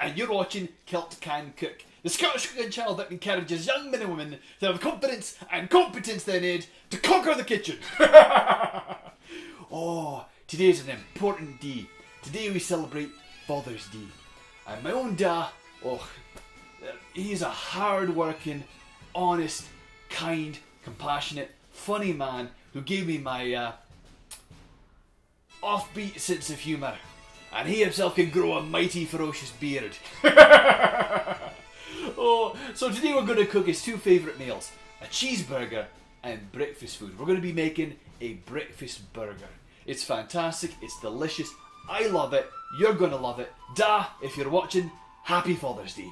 and you're watching Kilt Can Cook, the Scottish cooking channel that encourages young men and women to have confidence and competence they need to conquer the kitchen. Oh, today is an important day. Today we celebrate Father's Day. And my own dad, he's a hard-working, honest, kind, compassionate, funny man who gave me my offbeat sense of humour. And he himself can grow a mighty ferocious beard. So today we're going to cook his two favourite meals, a cheeseburger and breakfast food. We're going to be making a breakfast burger. It's fantastic, it's delicious, I love it, you're going to love it. Da, if you're watching, happy Father's Day.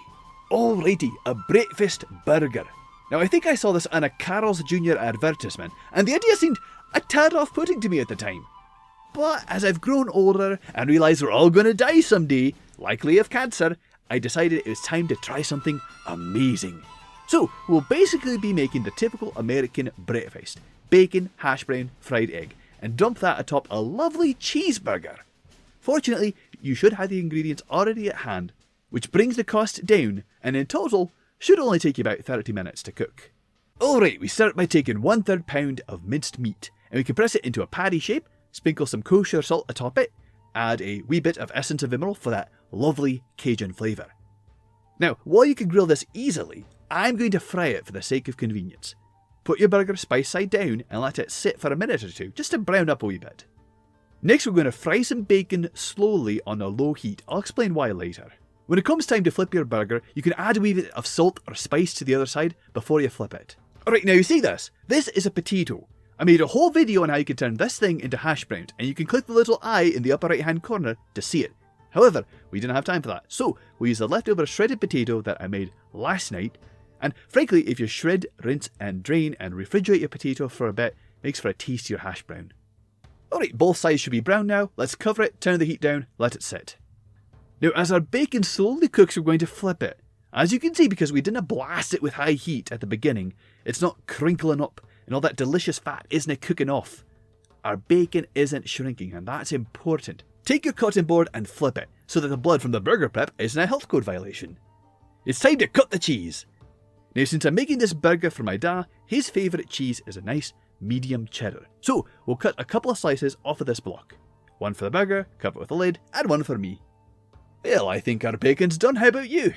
Alrighty, a breakfast burger. Now I think I saw this on a Carl's Jr. advertisement, and the idea seemed a tad off-putting to me at the time. But as I've grown older and realised we're all going to die someday, likely of cancer, I decided it was time to try something amazing. So we'll basically be making the typical American breakfast. Bacon, hash brown, fried egg, and dump that atop a lovely cheeseburger. Fortunately, you should have the ingredients already at hand, which brings the cost down, and in total, should only take you about 30 minutes to cook. Alright, we start by taking 1/3 pound of minced meat, and we compress it into a patty shape, sprinkle some kosher salt atop it, add a wee bit of essence of emerald for that lovely Cajun flavour. Now, while you can grill this easily, I'm going to fry it for the sake of convenience. Put your burger spice side down and let it sit for a minute or two, just to brown up a wee bit. Next we're going to fry some bacon slowly on a low heat. I'll explain why later. When it comes time to flip your burger, you can add a wee bit of salt or spice to the other side before you flip it. Alright, now you see this? This is a potato. I made a whole video on how you can turn this thing into hash browns, and you can click the little eye in the upper right hand corner to see it. However, we didn't have time for that, so we used a leftover shredded potato that I made last night, and frankly, if you shred, rinse and drain and refrigerate your potato for a bit, it makes for a tastier hash brown. Alright, both sides should be brown now, let's cover it, turn the heat down, let it sit. Now as our bacon slowly cooks, we're going to flip it. As you can see, because we didn't blast it with high heat at the beginning, it's not crinkling up, and all that delicious fat isn't cooking off. Our bacon isn't shrinking, and that's important. Take your cutting board and flip it, so that the blood from the burger prep isn't a health code violation. It's time to cut the cheese. Now since I'm making this burger for my dad, his favourite cheese is a nice medium cheddar. So we'll cut a couple of slices off of this block. One for the burger, cover it with a lid, and one for me. Well, I think our bacon's done, how about you?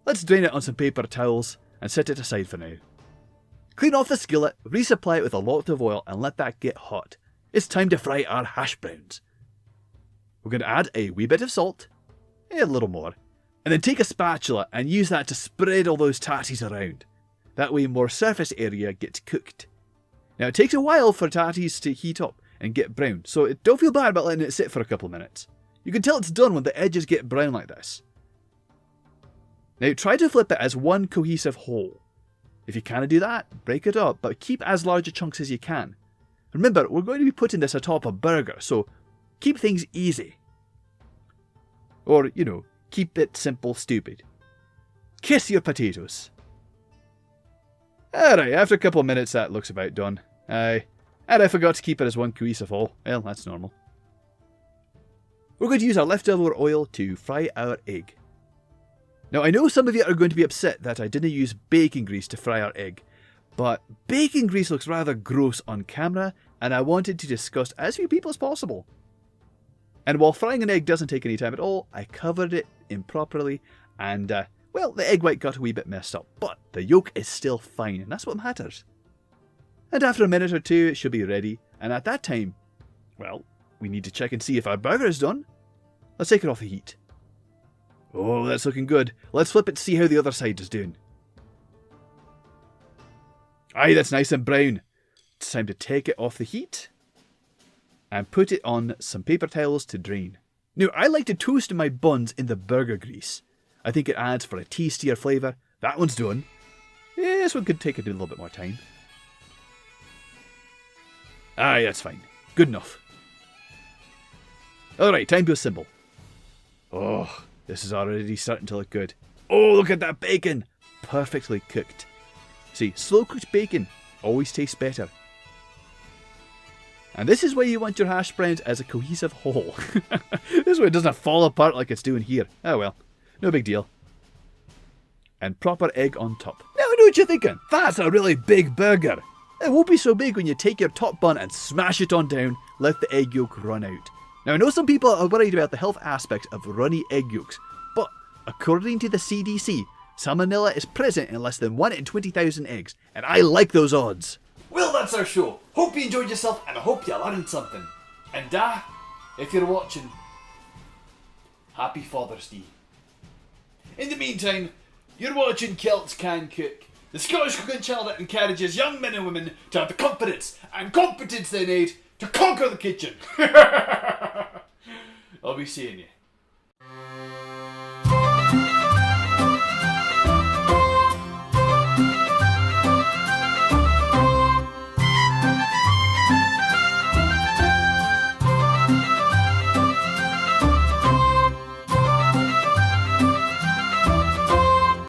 Let's drain it on some paper towels and set it aside for now. Clean off the skillet, resupply it with a lot of oil and let that get hot. It's time to fry our hash browns. We're going to add a wee bit of salt, a little more, and then take a spatula and use that to spread all those tatties around. That way more surface area gets cooked. Now it takes a while for tatties to heat up and get brown, so don't feel bad about letting it sit for a couple of minutes. You can tell it's done when the edges get brown like this. Now try to flip it as one cohesive whole. If you can't do that, break it up, but keep as large a chunks as you can. Remember, we're going to be putting this atop a burger, so keep things easy. Or, keep it simple stupid. Kiss your potatoes. Alright, after a couple of minutes that looks about done. Aye, and I forgot to keep it as one cohesive whole. Well, that's normal. We're going to use our leftover oil to fry our egg. Now I know some of you are going to be upset that I didn't use bacon grease to fry our egg, but bacon grease looks rather gross on camera, and I wanted to discuss as few people as possible. And while frying an egg doesn't take any time at all, I covered it improperly, and well, the egg white got a wee bit messed up, but the yolk is still fine, and that's what matters. And after a minute or two, it should be ready, and at that time, well, we need to check and see if our burger is done. Let's take it off the heat. Oh, that's looking good. Let's flip it to see how the other side is doing. Aye, that's nice and brown. It's time to take it off the heat and put it on some paper towels to drain. Now, I like to toast my buns in the burger grease. I think it adds for a tastier flavour. That one's done. Yeah, this one could take a little bit more time. Aye, that's fine. Good enough. Alright, time to assemble. Oh, this is already starting to look good. Oh, look at that bacon! Perfectly cooked. See, slow cooked bacon always tastes better. And this is why you want your hash browns as a cohesive whole. This way it doesn't fall apart like it's doing here. Oh well. No big deal. And proper egg on top. Now I know what you're thinking. That's a really big burger. It won't be so big when you take your top bun and smash it on down, let the egg yolk run out. Now I know some people are worried about the health aspects of runny egg yolks, but according to the CDC, salmonella is present in less than 1 in 20,000 eggs, and I like those odds. Well, that's our show. Hope you enjoyed yourself, and I hope you learned something. And if you're watching, happy Father's Day. In the meantime, you're watching Celts Can Cook, the Scottish cooking channel that encourages young men and women to have the confidence and competence they need to conquer the kitchen. I'll be seeing you.